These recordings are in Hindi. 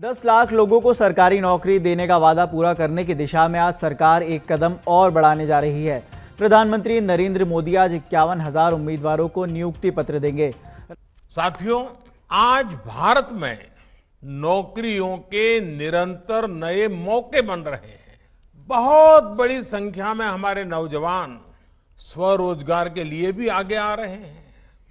10 लाख लोगों को सरकारी नौकरी देने का वादा पूरा करने की दिशा में आज सरकार एक कदम और बढ़ाने जा रही है। प्रधानमंत्री नरेंद्र मोदी आज 51,000 उम्मीदवारों को नियुक्ति पत्र देंगे। साथियों, आज भारत में नौकरियों के निरंतर नए मौके बन रहे हैं। बहुत बड़ी संख्या में हमारे नौजवान स्वरोजगार के लिए भी आगे आ रहे हैं।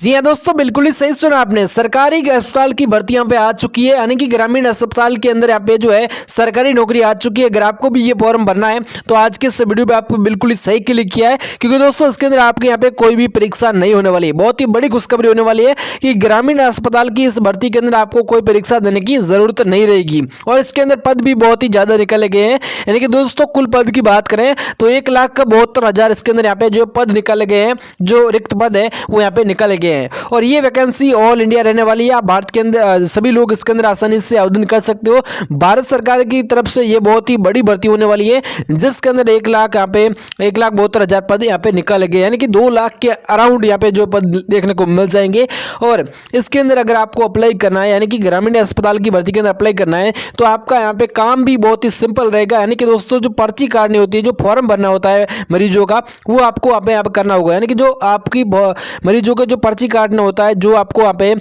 जी हाँ दोस्तों, बिल्कुल ही सही सुना आपने। सरकारी अस्पताल की भर्ती यहाँ पे आ चुकी है, यानी कि ग्रामीण अस्पताल के अंदर यहाँ पे जो है सरकारी नौकरी आ चुकी है। अगर आपको भी ये फॉर्म भरना है तो आज के इस वीडियो पे आपको बिल्कुल ही सही क्लिक किया है, क्योंकि दोस्तों इसके अंदर आपके यहाँ पे कोई भी परीक्षा नहीं होने वाली है। बहुत ही बड़ी खुशखबरी होने वाली है कि ग्रामीण अस्पताल की इस भर्ती के अंदर आपको कोई परीक्षा देने की जरूरत नहीं रहेगी और इसके अंदर पद भी बहुत ही ज्यादा निकाले गए हैं। यानी कि दोस्तों कुल पद की बात करें तो 1,72,000 इसके अंदर यहाँ पे जो पद निकाले गए हैं, जो रिक्त पद है वो यहाँ पे निकाले गए हैं और ये वैकेंसी ऑल इंडिया रहने वाली है। भारत के अंदर सभी लोग इसके अंदर आसानी से आवेदन कर सकते हो। भारत सरकार की तरफ से ये बहुत ही बड़ी भर्ती होने वाली है, जिसके अंदर 1,72,000 पद यहाँ पे निकाले गए, यानी कि 2 लाख के अराउंड यहाँ पे जो पद देखने को मिल जाएंगे। और इसके अंदर अगर आपको अप्लाई करना है, यानी कि ग्रामीण अस्पताल की भर्ती के अंदर अप्लाई करना है, तो आपका यहाँ पे काम भी बहुत ही सिंपल रहेगा। यानी कि दोस्तों जो पर्ची काटनी होती है, जो फॉर्म भरना होता है मरीजों का, वो आपको यहाँ पे करना होगा। यानी कि जो आपकी मरीजों का जो पर्ची काटना होता है, जो आपको यहाँ पे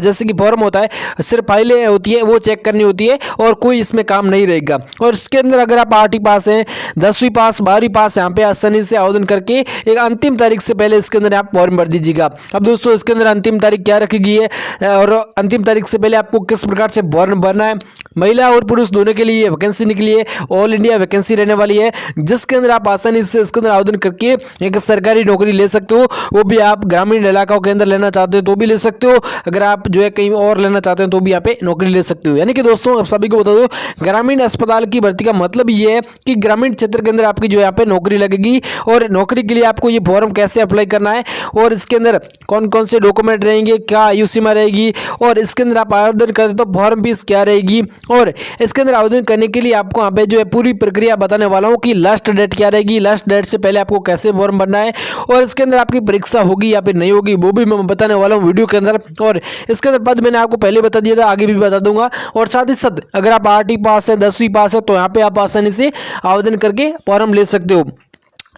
जैसे कि फॉर्म होता है, सिर्फ फाइलें होती है वो चेक करनी होती है और कोई इसमें काम नहीं रहेगा। और इसके अंदर अगर आप 8वीं पास हैं, 10वीं पास, 12वीं पास, यहाँ पे आसानी से आवेदन करके एक अंतिम तारीख से पहले इसके अंदर आप फॉर्म भर दीजिएगा। अब दोस्तों इसके अंदर अंतिम तारीख क्या रखी गई है और अंतिम तारीख से पहले आपको किस प्रकार से फॉर्म भरना है, महिला और पुरुष दोनों के लिए वैकेंसी निकली है। ऑल इंडिया वैकेंसी रहने वाली है, जिसके अंदर आप आसानी से इसके अंदर आवेदन करके एक सरकारी नौकरी ले सकते हो। वो भी आप ग्रामीण इलाकों के अंदर लेना चाहते हो तो भी ले सकते हो, अगर आप जो है कहीं और लेना चाहते हैं तो भी यहाँ पे नौकरी ले सकते हो। यानी कि दोस्तों आप सभी को बता दो, ग्रामीण अस्पताल की भर्ती का मतलब ये है कि ग्रामीण क्षेत्र के अंदर आपकी जो यहाँ पे नौकरी लगेगी और नौकरी के लिए आपको ये फॉर्म कैसे अप्लाई करना है और इसके अंदर कौन कौन से डॉक्यूमेंट रहेंगे, क्या आयु सीमा रहेगी और इसके अंदर आप आवेदन करते तो फॉर्म फीस क्या रहेगी और इसके अंदर आवेदन करने के लिए आपको यहाँ पे जो है पूरी प्रक्रिया बताने वाला हूँ कि लास्ट डेट क्या रहेगी, लास्ट डेट से पहले आपको कैसे फॉर्म भरना है और इसके अंदर आपकी परीक्षा होगी या फिर नहीं होगी वो भी मैं बताने वाला हूँ वीडियो के अंदर। और इसके अंदर पद मैंने आपको पहले बता दिया था, आगे भी बता दूंगा। और साथ ही साथ अगर आप 8वीं पास है, 10वीं पास है, तो यहाँ पे आप आसानी से आवेदन करके फॉर्म ले सकते हो,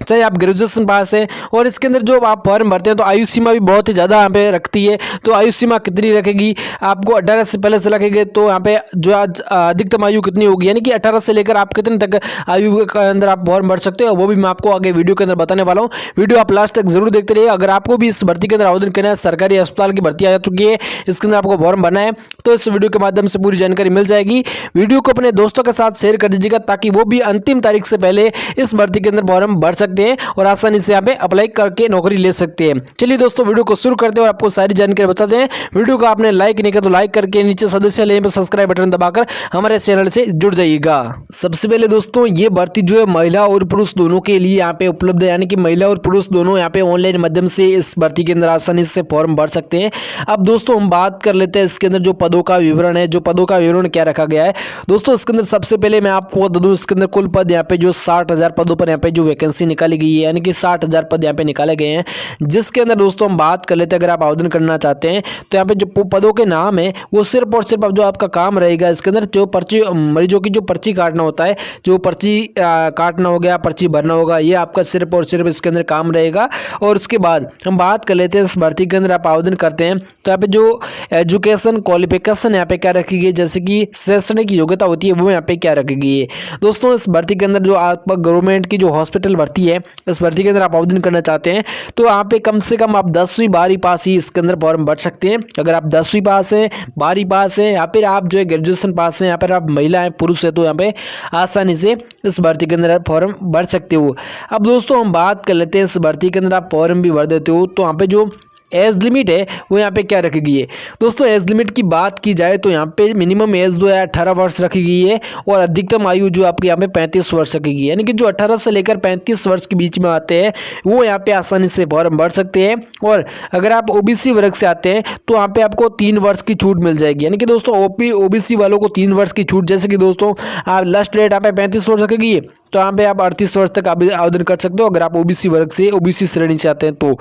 चाहे आप ग्रेजुएशन पास है। और इसके अंदर जो आप फॉर्म भरते हैं तो आयु सीमा भी बहुत ही ज़्यादा यहाँ पे रखती है। तो आयु सीमा कितनी रखेगी, आपको 18 से पहले से रखेंगे तो यहाँ पे जो आज अधिकतम आयु कितनी होगी, यानी कि 18 से लेकर आप कितने तक आयु के अंदर आप फॉर्म भर सकते हो, वो भी मैं आपको आगे वीडियो के अंदर बताने वाला हूँ। वीडियो आप लास्ट तक जरूर देखते रहिए। अगर आपको भी इस भर्ती के अंदर आवेदन करना है, सरकारी अस्पताल की भर्ती आ चुकी है, इसके अंदर आपको फॉर्म भरना है, तो इस वीडियो के माध्यम से पूरी जानकारी मिल जाएगी। वीडियो को अपने दोस्तों के साथ शेयर कर दीजिएगा ताकि वो भी अंतिम तारीख से पहले इस भर्ती के अंदर फॉर्म भर सकते हैं और आसानी से यहाँ पे अप्लाई करके नौकरी ले सकते हैं। चलिए दोस्तों वीडियो को शुरू करते हैं और आपको सारी जानकारी बताते हैं। वीडियो को आपने लाइक नहीं किया तो लाइक करके नीचे सदस्य लेन पर सब्सक्राइब बटन दबाकर हमारे चैनल से जुड़ जाइएगा। सबसे पहले दोस्तों ये भर्ती जो है महिला और पुरुष दोनों के लिए यहाँ पे उपलब्ध है, यानी कि महिला और पुरुष दोनों यहाँ पे ऑनलाइन माध्यम से इस भर्ती के अंदर आसानी से फॉर्म भर सकते हैं। अब दोस्तों हम बात कर लेते हैं इसके अंदर जो पदों का विवरण है, जो पदों का विवरण क्या रखा गया है। दोस्तों इसके अंदर सबसे पहले मैं आपको बता दूं, इसके अंदर कुल पद यहाँ पे जो 60,000 पदों पर यहाँ पे जो वैकेंसी निकाली गई है, यानी कि 60,000 पद यहाँ पे निकाले गए हैं। जिसके अंदर दोस्तों हम बात कर लेते हैं, अगर आप आवेदन करना चाहते हैं तो यहाँ पे जो पदों के नाम है वो सिर्फ और सिर्फ जो आपका काम रहेगा, इसके अंदर जो पर्ची मरीजों की जो पर्ची काटना होता है, जो पर्ची काटना हो गया, पर्ची भरना होगा, ये आपका सिर्फ और सिर्फ इसके अंदर काम रहेगा। और उसके बाद हम बात कर लेते हैं इस भर्ती के अंदर आप आवेदन करते हैं तो यहाँ पे जो एजुकेशन क्वालिफिकेशन यहाँ पे क्या रखी गई है, जैसे कि शैक्षणिक योग्यता होती है वो यहाँ पे क्या रखी गई है। दोस्तों इस भर्ती के अंदर जो आप गवर्नमेंट की जो हॉस्पिटल भर्ती है, इस भर्ती के अंदर आप आवेदन करना चाहते हैं तो यहाँ पे कम से कम आप 10वीं 12वीं पास ही इसके अंदर फॉर्म भर सकते हैं। अगर आप 10वीं पास हैं, 12वीं पास हैं या फिर आप जो है ग्रेजुएशन पास हैं, यहाँ पर आप महिला हैं, पुरुष है, तो यहाँ पे आसानी से इस भर्ती के अंदर फॉर्म भर सकते हो। अब दोस्तों हम बात कर लेते हैं इस भर्ती के अंदर आप फॉर्म भी भर देते हो तो यहाँ पे जो एज लिमिट है वो यहाँ पे क्या रखी गई है। दोस्तों एज लिमिट की बात की जाए तो यहाँ पे मिनिमम एज जो है 18 वर्ष रखी गई है और अधिकतम आयु जो आपकी यहाँ पे 35 वर्ष रखी गई है, यानी कि जो 18 से लेकर 35 वर्ष के बीच में आते हैं वो यहाँ पे आसानी से फॉर्म भर सकते हैं। और अगर आप ओबीसी वर्ग से आते हैं तो यहाँ पे आपको 3 वर्ष की छूट मिल जाएगी, यानी कि दोस्तों ओबीसी वालों को 3 वर्ष की छूट, जैसे कि दोस्तों आप लास्ट डेट यहाँ पे 35 वर्ष रखी गई है तो यहाँ पे आप 38 वर्ष तक आवेदन कर सकते हो अगर आप ओबीसी वर्ग से, ओबीसी श्रेणी से आते हैं तो।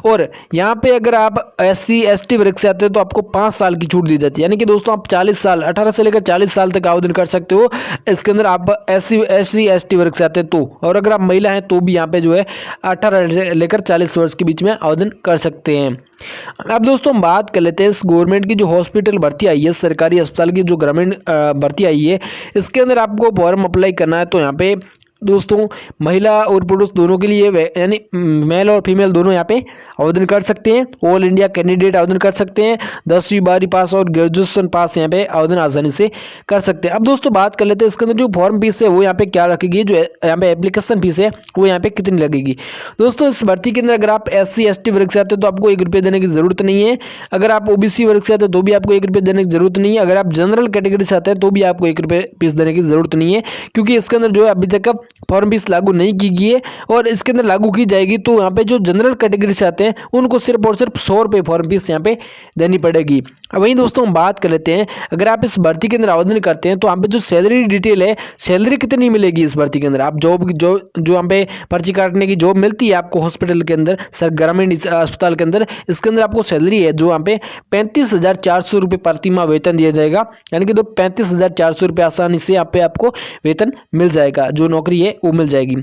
और यहाँ पे अगर आप SC ST वर्ग से आते हैं तो आपको 5 साल की छूट दी जाती है, यानी कि दोस्तों आप 40 साल 18 से लेकर 40 साल तक आवेदन कर सकते हो इसके अंदर, आप SC ST वर्ग से आते हैं तो। और अगर आप महिला हैं तो भी यहाँ पे जो है 18 से लेकर 40 वर्ष के बीच में आवेदन कर सकते हैं। अब दोस्तों हम बात कर लेते हैं इस गवर्नमेंट की जो हॉस्पिटल भर्ती आई है, सरकारी अस्पताल की जो ग्रामीण भर्ती आई है, इसके अंदर आपको फॉर्म अप्लाई करना है। तो यहाँ पे दोस्तों महिला और पुरुष दोनों के लिए, यानी मेल और फीमेल दोनों यहाँ पे आवेदन कर सकते हैं। ऑल इंडिया कैंडिडेट आवेदन कर सकते हैं, 10वीं 12वीं पास और ग्रेजुएशन पास यहाँ पे आवेदन आसानी से कर सकते हैं। अब दोस्तों बात कर लेते हैं इसके अंदर जो फॉर्म फीस है वो यहाँ पे क्या रखेगी, जो यहाँ पे एप्लीकेशन फीस है वो यहाँ पे कितनी लगेगी। दोस्तों इस भर्ती के अंदर अगर आप SC ST वर्ग से आते हैं तो आपको 1 रुपये देने की जरूरत नहीं है। अगर आप OBC वर्ग से आते हैं तो भी आपको 1 रुपये देने की जरूरत नहीं है। अगर आप जनरल कैटेगरी से आते हैं तो भी आपको 1 रुपये फीस देने की जरूरत नहीं है, क्योंकि इसके अंदर जो है अभी तक फॉर्म फीस लागू नहीं की गई है और इसके अंदर लागू की जाएगी। तो यहाँ पे जो जनरल कैटेगरी से आते हैं उनको सिर्फ और सिर्फ 100 रुपये फॉर्म फीस यहाँ पे देनी पड़ेगी। वहीं दोस्तों हम बात कर लेते हैं, अगर आप इस भर्ती के अंदर आवेदन करते हैं तो यहाँ पे जो सैलरी डिटेल है, सैलरी कितनी मिलेगी इस भर्ती के अंदर, आप जॉब जो यहाँ पे पर्ची काटने की जॉब मिलती है आपको हॉस्पिटल के अंदर, सर ग्रामीण अस्पताल के अंदर, इसके अंदर आपको सैलरी है जो यहाँ पे 35,400 रुपये प्रति माह वेतन दिया जाएगा, यानी कि 35,400 रुपये आसानी से यहाँ पे आपको वेतन मिल जाएगा, जो नौकरी है वो मिल जाएगी।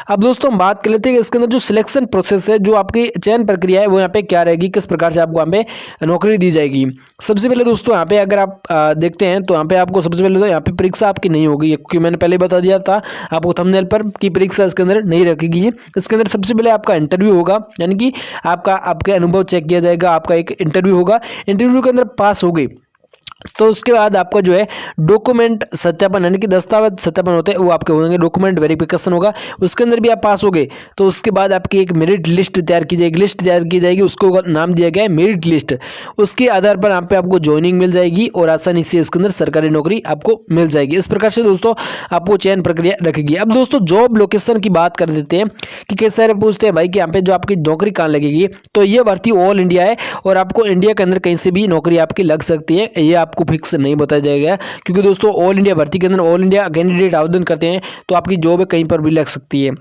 अब दोस्तों हम बात कर लेते हैं इसके अंदर जो सिलेक्शन प्रोसेस है, जो आपकी चयन प्रक्रिया है वो यहाँ पे क्या रहेगी, किस प्रकार से आपको यहाँ पे नौकरी दी जाएगी। सबसे पहले दोस्तों यहाँ पे अगर आप देखते हैं तो यहाँ पे आपको सबसे पहले तो यहाँ पे परीक्षा आपकी नहीं होगी, क्योंकि मैंने पहले बता दिया था आपको थंबनेल पर कि परीक्षा इसके अंदर नहीं रखेगी है। इसके अंदर सबसे पहले आपका इंटरव्यू होगा, यानी कि आपके अनुभव चेक किया जाएगा, आपका एक इंटरव्यू होगा, इंटरव्यू के अंदर पास हो गई तो उसके बाद आपका जो है डॉक्यूमेंट सत्यापन, यानी कि दस्तावेज सत्यापन होते हैं वो आपके होंगे, डॉक्यूमेंट वेरिफिकेशन होगा, उसके अंदर भी आप पास हो गए तो उसके बाद आपकी एक मेरिट लिस्ट तैयार की जाएगी, लिस्ट तैयार की जाएगी, उसको नाम दिया गया है मेरिट लिस्ट। उसके आधार पर यहाँ पे आपको ज्वाइनिंग मिल जाएगी और आसानी से इसके अंदर सरकारी नौकरी आपको मिल जाएगी। इस प्रकार से दोस्तों आपको चयन प्रक्रिया रखेगी। अब दोस्तों जॉब लोकेशन की बात कर देते हैं कि कई सारे पूछते हैं भाई कि यहाँ पे जो आपकी नौकरी कहाँ लगेगी, तो ये भर्ती ऑल इंडिया है और आपको इंडिया के अंदर कहीं से भी नौकरी आपकी लग सकती है, ये आपको फिक्स नहीं बताया जाएगा, क्योंकि दोस्तों ऑल इंडिया भर्ती के अंदर ऑल इंडिया कैंडिडेट आवेदन करते हैं तो आपकी जॉब है कहीं पर भी लग सकती है।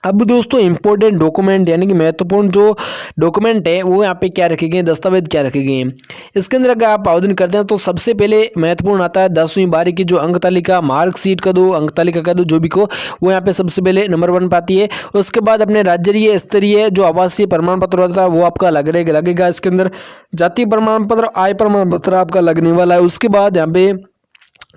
अब दोस्तों इंपॉर्टेंट डॉक्यूमेंट, यानी कि महत्वपूर्ण जो डॉक्यूमेंट है वो यहाँ पे क्या रखे गए हैं, दस्तावेज क्या रखे गए हैं। इसके अंदर अगर आप आवेदन करते हैं तो सबसे पहले महत्वपूर्ण आता है 10वीं 12वीं की जो अंक तालिका, मार्कशीट का दो, अंक तालिका का दो, जो भी को वो यहाँ पे सबसे पहले नंबर 1 पाती है। उसके बाद अपने राज्य स्तरीय जो आवासीय प्रमाण पत्र होता है वो आपका लगेगा। इसके अंदर जाति प्रमाण पत्र, आय प्रमाण पत्र आपका लगने वाला है। उसके बाद यहाँ पे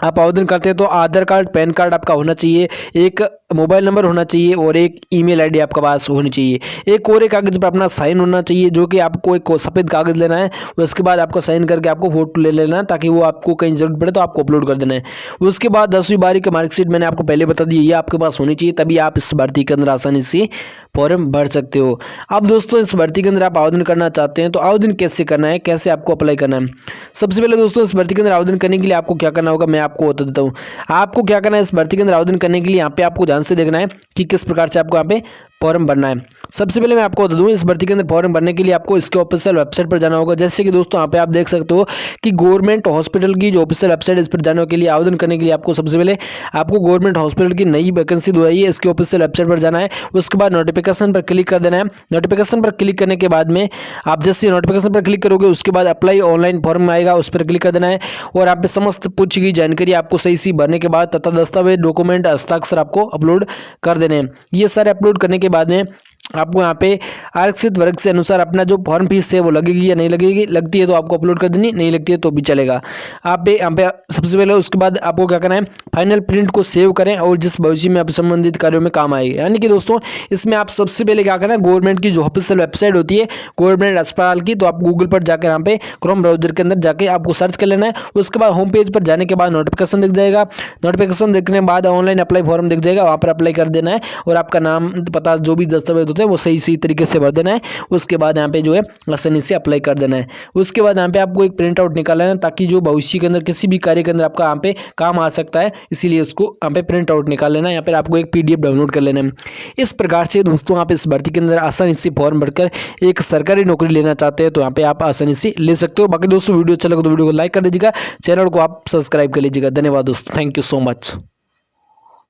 आप आवेदन करते हैं तो आधार कार्ड, पैन कार्ड आपका होना चाहिए, एक मोबाइल नंबर होना चाहिए और एक ईमेल आईडी आपके पास होनी चाहिए। एक और कागज पर अपना साइन होना चाहिए, जो कि आपको एक सफ़ेद कागज लेना है, उसके बाद आपको साइन करके आपको फोटो ले लेना है ताकि वो आपको कहीं जरूरत पड़े तो आपको अपलोड कर देना है। उसके बाद 10वीं 12वीं की मार्कशीट मैंने आपको पहले बता दी, ये आपके पास होनी चाहिए, तभी आप इस भर्ती के अंदर आसानी से फॉर्म भर सकते हो। अब दोस्तों इस भर्ती के अंदर आप आवेदन करना चाहते हैं तो आवेदन कैसे करना है, कैसे आपको अप्लाई करना है। सबसे पहले दोस्तों इस भर्ती के अंदर आवेदन करने के लिए आपको क्या करना होगा मैं आपको बता देता हूँ। आपको क्या करना है, इस भर्ती के अंदर आवेदन करने के लिए यहाँ पे आपको ध्यान से देखना है कि किस प्रकार से आपको यहाँ पे फॉर्म भरना है। सबसे पहले मैं आपको बता दूं, इस भर्ती के अंदर फॉर्म भरने के लिए आपको इसके ऑफिशियल वेबसाइट पर जाना होगा। जैसे कि दोस्तों यहाँ पे आप देख सकते हो कि गवर्नमेंट हॉस्पिटल की जो ऑफिशियल वेबसाइट है, इस पर जाने के लिए आवेदन करने के लिए आपको सबसे पहले आपको गवर्नमेंट हॉस्पिटल की नई वैकेंसी दो आई है, इसके ऑफिशियल वेबसाइट पर जाना है। उसके बाद नोटिफिकेशन पर क्लिक कर देना है। नोटिफिकेशन पर क्लिक करने के बाद में आप जैसे नोटिफिकेशन पर क्लिक करोगे उसके बाद अप्लाई ऑनलाइन फॉर्म आएगा, उस पर क्लिक कर देना है और आप पे समस्त पूछी गई जानकारी आपको सही सी भरने के बाद तथा दस्तावेज, डॉक्यूमेंट, हस्ताक्षर आपको अपलोड कर देने हैं। ये सारे अपलोड करने के बाद में आपको यहाँ पे आरक्षित वर्ग से अनुसार अपना जो फॉर्म फीस है वो लगेगी या नहीं लगेगी, लगती है तो आपको अपलोड कर देनी, नहीं लगती है तो भी चलेगा। आप यहाँ पे सबसे पहले उसके बाद आपको क्या करना है, फाइनल प्रिंट को सेव करें और जिस भविष्य में आप संबंधित कार्यों में काम आएगी। यानी कि दोस्तों इसमें आप सबसे पहले क्या करना है, गवर्नमेंट की जो ऑफिशियल वेबसाइट होती है गवर्नमेंट अस्पताल की, तो आप गूगल पर जाकर यहाँ पे क्रोम ब्राउजर के अंदर जाके आपको सर्च कर लेना है। उसके बाद होम पेज पर जाने के बाद नोटिफिकेशन दिख जाएगा। नोटिफिकेशन देखने के बाद ऑनलाइन अप्लाई फॉर्म दिख जाएगा, वहाँ पर अप्लाई कर देना है और आपका नाम, पता, जो भी दस्तावेज होते हैं वो सही तरीके से भर देना है। उसके बाद यहाँ पे जो है आसानी से अप्लाई कर देना है। उसके बाद यहाँ पे आपको एक प्रिंट आउट निकालना है ताकि जो भविष्य के अंदर किसी भी कार्य के अंदर आपका यहाँ पे काम आ सकता है, इसीलिए उसको यहाँ पे प्रिंट आउट निकाल लेना है। यहाँ पे आपको एक PDF डाउनलोड कर लेना है। इस प्रकार से दोस्तों आप इस भर्ती के अंदर आसानी से फॉर्म भरकर एक सरकारी नौकरी लेना चाहते हैं तो यहाँ पे आप आसानी से ले सकते हो। बाकी दोस्तों वीडियो अच्छा लगे तो वीडियो को लाइक कर दीजिएगा, चैनल को आप सब्सक्राइब कर लीजिएगा। धन्यवाद दोस्तों, थैंक यू सो मच।